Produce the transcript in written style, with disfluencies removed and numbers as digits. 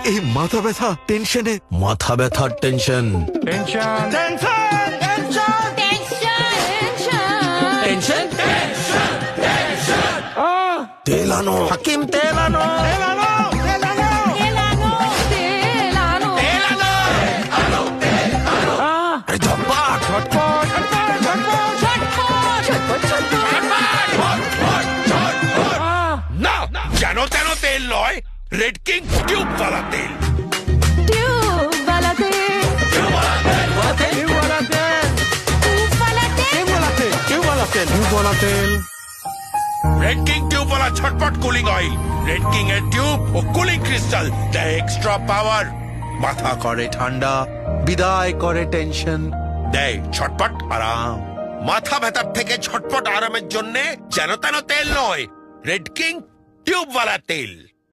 এই মাথা ব্যথা টেনশনে, মাথা ব্যথার টেনশন, টেনশন টেনশন তেল আনো হাকিম, তেল আনো। এই ঝটপট ঝটপট না, যেন তেন তেল নয়, রেড কিং টিউব वाला তেল। রেড কিং টিউব वाला ছটপট কুলিং অয়েল, রেড কিং এর টিউব ও কুলিং ক্রিস্টাল দেয় এক্সট্রা পাওয়ার, মাথা করে ঠান্ডা, বিদায় করে টেনশন, দেয় ছটপট আরাম। মাথা ব্যথার থেকে ছটপট আরামের জন্য যেন তেন তেল নয়, রেড কিং টিউব वाला তেল।